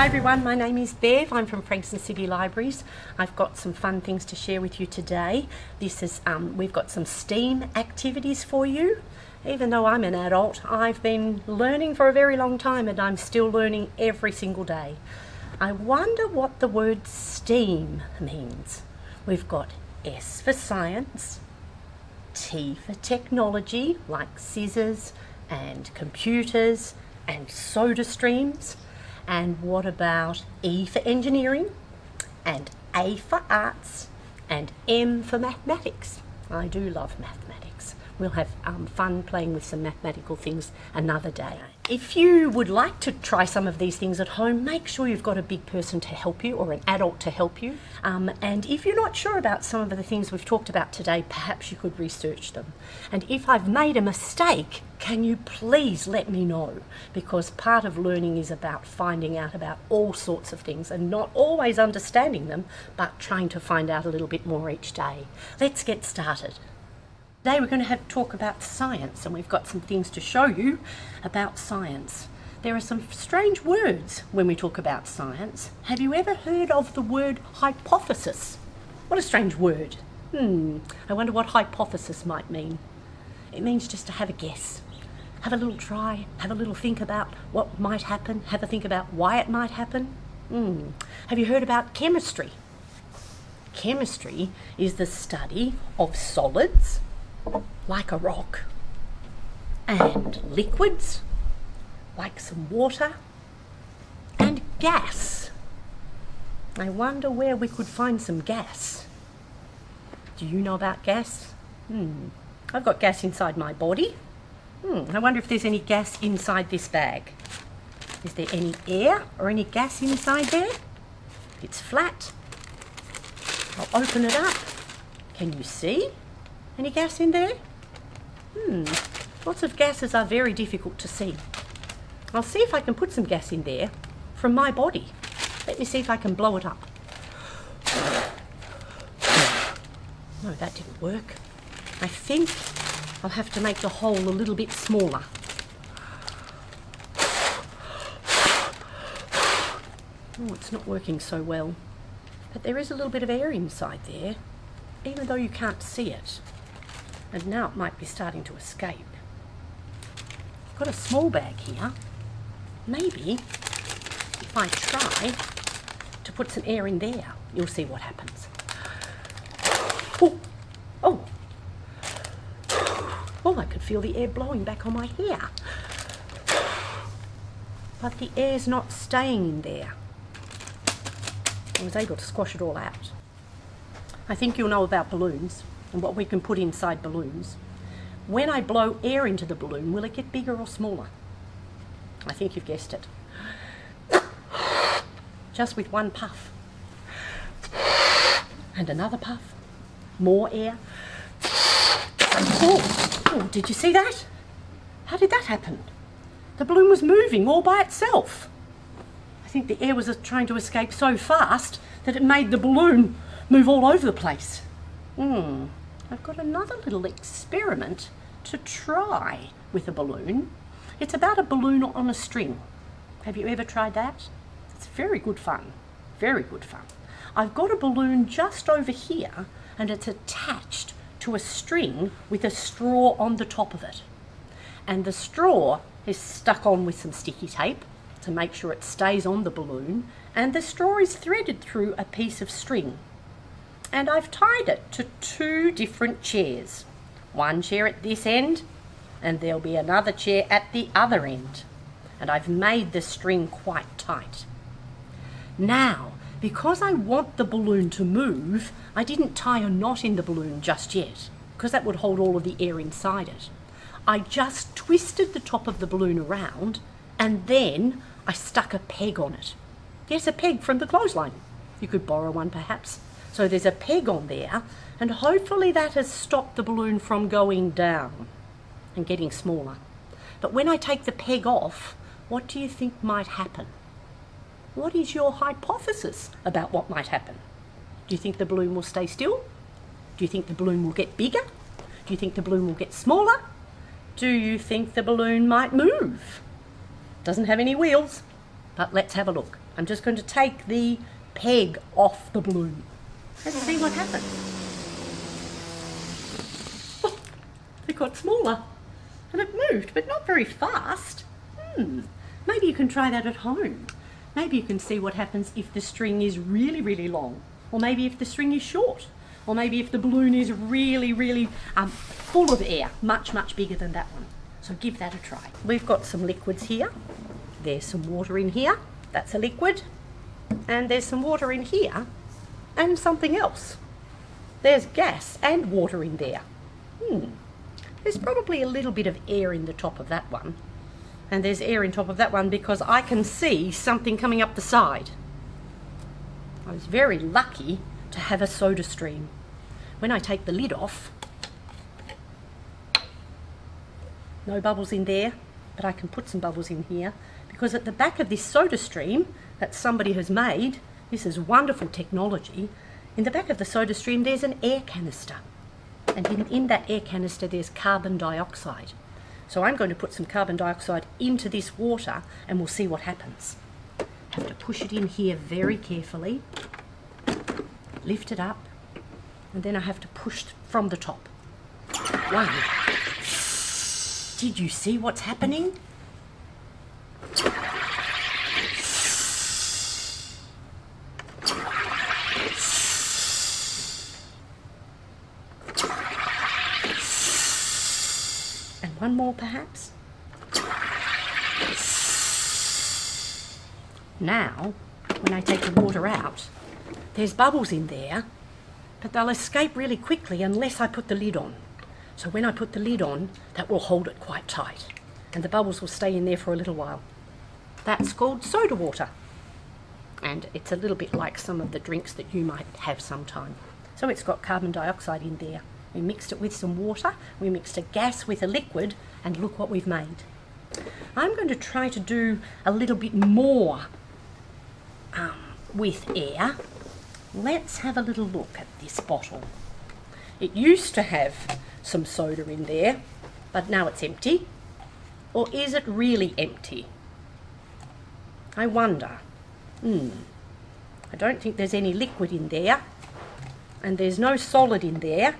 Hi everyone, my name is Bev. I'm from Frankston City Libraries. I've got some fun things to share with you today. This is we've got some STEAM activities for you. Even though I'm an adult, I've been learning for a very long time and I'm still learning every single day. I wonder what the word STEAM means. We've got S for science, T for technology, like scissors and computers and soda streams. And what about E for engineering, and A for arts, and M for mathematics? I do love mathematics. We'll have fun playing with some mathematical things another day. If you would like to try some of these things at home, make sure you've got a big person to help you or an adult to help you. And if you're not sure about some of the things we've talked about today, perhaps you could research them. And if I've made a mistake, can you please let me know? Because part of learning is about finding out about all sorts of things and not always understanding them, but trying to find out a little bit more each day. Let's get started. Today we're going to talk about science, and we've got some things to show you about science. There are some strange words when we talk about science. Have you ever heard of the word hypothesis? What a strange word. I wonder what hypothesis might mean. It means just to have a guess. Have a little try, have a little think about what might happen, have a think about why it might happen. Have you heard about chemistry? Chemistry is the study of solids, like a rock, and liquids, like some water, and gas. I wonder where we could find some gas. Do you know about gas? I've got gas inside my body. I wonder if there's any gas inside this bag. Is there any air or any gas inside there? It's flat. I'll open it up. Can you see any gas in there? Lots of gases are very difficult to see. I'll see if I can put some gas in there from my body. Let me see if I can blow it up. No, that didn't work. I think I'll have to make the hole a little bit smaller. Oh, it's not working so well. But there is a little bit of air inside there, even though you can't see it. And now it might be starting to escape. I've got a small bag here. Maybe if I try to put some air in there, you'll see what happens. Oh, I could feel the air blowing back on my hair. But the air's not staying in there. I was able to squash it all out. I think you'll know about balloons and what we can put inside balloons. When I blow air into the balloon, will it get bigger or smaller? I think you've guessed it. Just with one puff. And another puff. More air. Oh, did you see that? How did that happen? The balloon was moving all by itself. I think the air was trying to escape so fast that it made the balloon move all over the place. I've got another little experiment to try with a balloon. It's about a balloon on a string. Have you ever tried that? It's very good fun. Very good fun. I've got a balloon just over here and it's attached to a string with a straw on the top of it. And the straw is stuck on with some sticky tape to make sure it stays on the balloon, and the straw is threaded through a piece of string. And I've tied it to two different chairs. One chair at this end, and there'll be another chair at the other end. And I've made the string quite tight. Now, because I want the balloon to move, I didn't tie a knot in the balloon just yet, because that would hold all of the air inside it. I just twisted the top of the balloon around, and then I stuck a peg on it. Yes, a peg from the clothesline. You could borrow one perhaps. So there's a peg on there, and hopefully that has stopped the balloon from going down and getting smaller. But when I take the peg off, what do you think might happen? What is your hypothesis about what might happen? Do you think the balloon will stay still? Do you think the balloon will get bigger? Do you think the balloon will get smaller? Do you think the balloon might move? Doesn't have any wheels, but let's have a look. I'm just going to take the peg off the balloon. Let's see what happens. Oh, it got smaller and it moved, but not very fast. Maybe you can try that at home. Maybe you can see what happens if the string is really, really long, or maybe if the string is short, or maybe if the balloon is really, really full of air, much, much bigger than that one. So give that a try. We've got some liquids here. There's some water in here. That's a liquid. And there's some water in here and something else. There's gas and water in there. There's probably a little bit of air in the top of that one. And there's air in top of that one because I can see something coming up the side. I was very lucky to have a soda stream. When I take the lid off, no bubbles in there, but I can put some bubbles in here because at the back of this soda stream that somebody has made, this is wonderful technology, in the back of the soda stream there's an air canister. And in that air canister there's carbon dioxide. So I'm going to put some carbon dioxide into this water and we'll see what happens. Have to push it in here very carefully, lift it up, and then I have to push from the top. One. Did you see what's happening? And one more perhaps. Now, when I take the water out, there's bubbles in there, but they'll escape really quickly unless I put the lid on. So when I put the lid on, that will hold it quite tight, and the bubbles will stay in there for a little while. That's called soda water, and it's a little bit like some of the drinks that you might have sometime. So it's got carbon dioxide in there. We mixed it with some water, we mixed a gas with a liquid, and look what we've made. I'm going to try to do a little bit more with air. Let's have a little look at this bottle. It used to have some soda in there, but now it's empty. Or is it really empty? I wonder. I don't think there's any liquid in there, and there's no solid in there.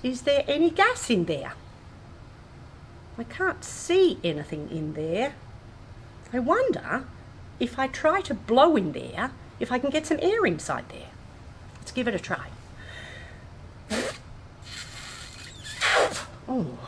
Is there any gas in there? I can't see anything in there. I wonder if I try to blow in there, if I can get some air inside there. Let's give it a try. Oh,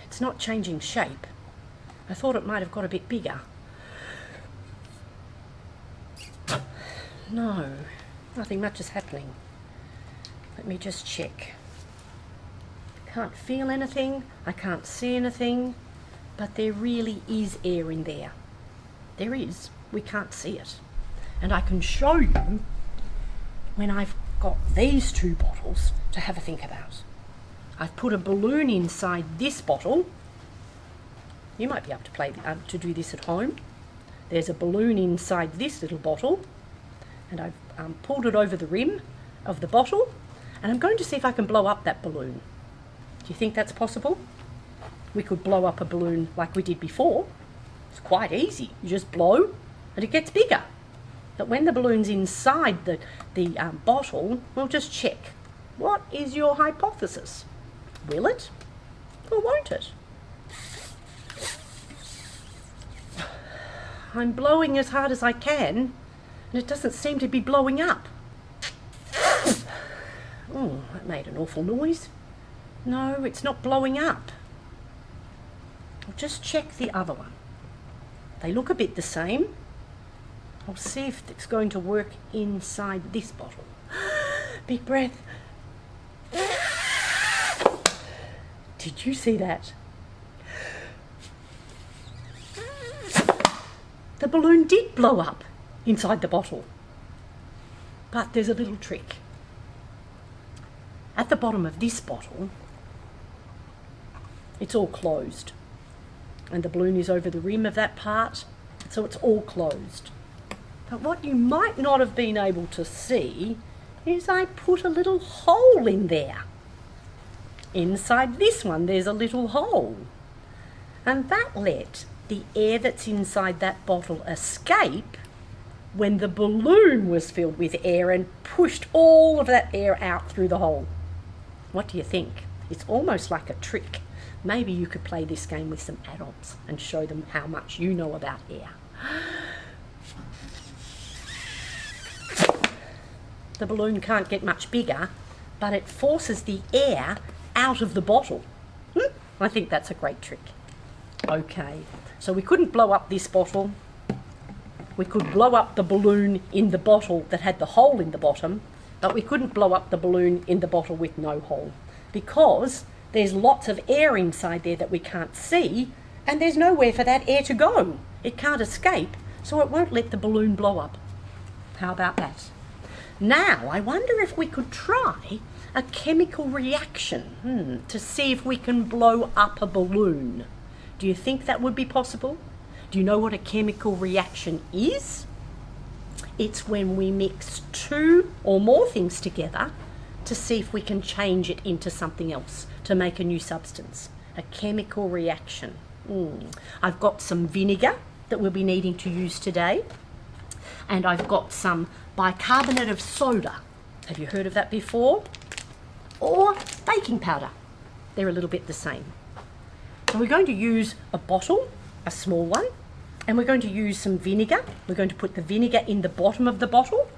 it's not changing shape. I thought it might have got a bit bigger. No, nothing much is happening. Let me just check. Can't feel anything, I can't see anything, but there really is air in there. There is, we can't see it. And I can show you when I've got these two bottles to have a think about. I've put a balloon inside this bottle. You might be able to do this at home. There's a balloon inside this little bottle, and I've pulled it over the rim of the bottle, and I'm going to see if I can blow up that balloon. Do you think that's possible? We could blow up a balloon like we did before. It's quite easy. You just blow and it gets bigger. But when the balloon's inside the bottle, we'll just check. What is your hypothesis? Will it or won't it? I'm blowing as hard as I can and it doesn't seem to be blowing up. Oh, that made an awful noise. No, it's not blowing up. I'll just check the other one. They look a bit the same. I'll see if it's going to work inside this bottle. Big breath. Did you see that? The balloon did blow up inside the bottle. But there's a little trick. At the bottom of this bottle, it's all closed. And the balloon is over the rim of that part, so it's all closed. But what you might not have been able to see is I put a little hole in there. Inside this one there's a little hole. And that let the air that's inside that bottle escape when the balloon was filled with air and pushed all of that air out through the hole. What do you think? It's almost like a trick. Maybe you could play this game with some adults and show them how much you know about air. The balloon can't get much bigger, but it forces the air out of the bottle. I think that's a great trick. Okay, so we couldn't blow up this bottle. We could blow up the balloon in the bottle that had the hole in the bottom, but we couldn't blow up the balloon in the bottle with no hole, because there's lots of air inside there that we can't see, and there's nowhere for that air to go. It can't escape, so it won't let the balloon blow up. How about that? Now, I wonder if we could try a chemical reaction to see if we can blow up a balloon. Do you think that would be possible? Do you know what a chemical reaction is? It's when we mix two or more things together to see if we can change it into something else, to make a new substance. A chemical reaction. I've got some vinegar that we'll be needing to use today, and I've got some bicarbonate of soda. Have you heard of that before? Or baking powder. They're a little bit the same. So we're going to use a bottle, a small one, and we're going to use some vinegar. We're going to put the vinegar in the bottom of the bottle,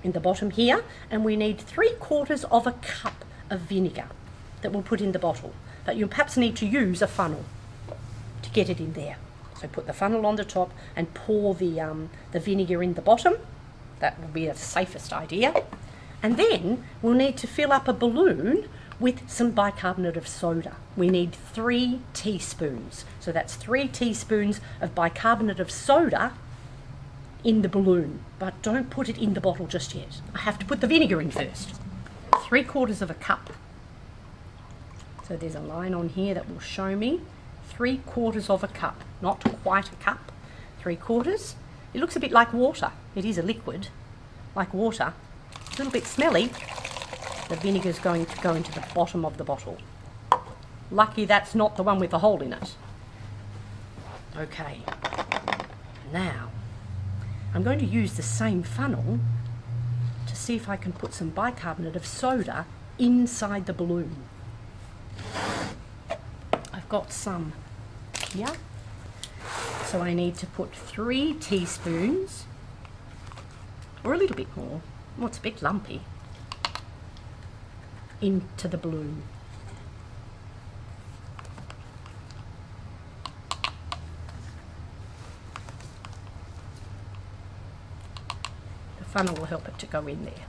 in the bottom here, and we need 3/4 of a cup of vinegar that we'll put in the bottle. But you'll perhaps need to use a funnel to get it in there. So put the funnel on the top and pour the vinegar in the bottom. That will be the safest idea. And then we'll need to fill up a balloon with some bicarbonate of soda. We need 3 teaspoons. So that's 3 teaspoons of bicarbonate of soda in the balloon. But don't put it in the bottle just yet. I have to put the vinegar in first. 3/4 of a cup. So there's a line on here that will show me 3/4 of a cup. Not quite a cup. 3/4. It looks a bit like water. It is a liquid, like water. A little bit smelly. The vinegar is going to go into the bottom of the bottle. Lucky that's not the one with the hole in it. Okay. Now, I'm going to use the same funnel to see if I can put some bicarbonate of soda inside the balloon. I've got some here. So I need to put 3 teaspoons, or a little bit more. Well, it's a bit lumpy, into the balloon. The funnel will help it to go in there.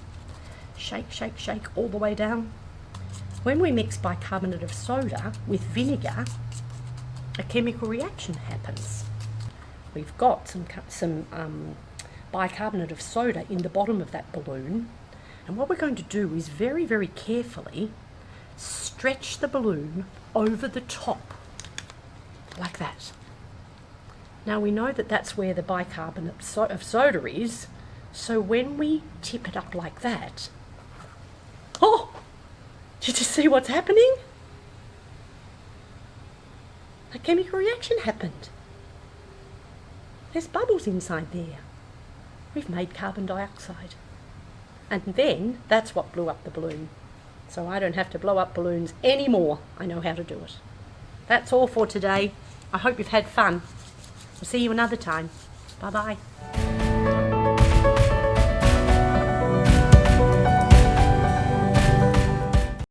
Shake, shake, shake all the way down. When we mix bicarbonate of soda with vinegar, a chemical reaction happens. We've got some bicarbonate of soda in the bottom of that balloon, and what we're going to do is very, very carefully stretch the balloon over the top, like that. Now we know that that's where the bicarbonate of soda is, so when we tip it up like that, oh, did you see what's happening? A chemical reaction happened. There's bubbles inside there. We've made carbon dioxide. And then that's what blew up the balloon. So I don't have to blow up balloons anymore. I know how to do it. That's all for today. I hope you've had fun. We'll see you another time. Bye-bye.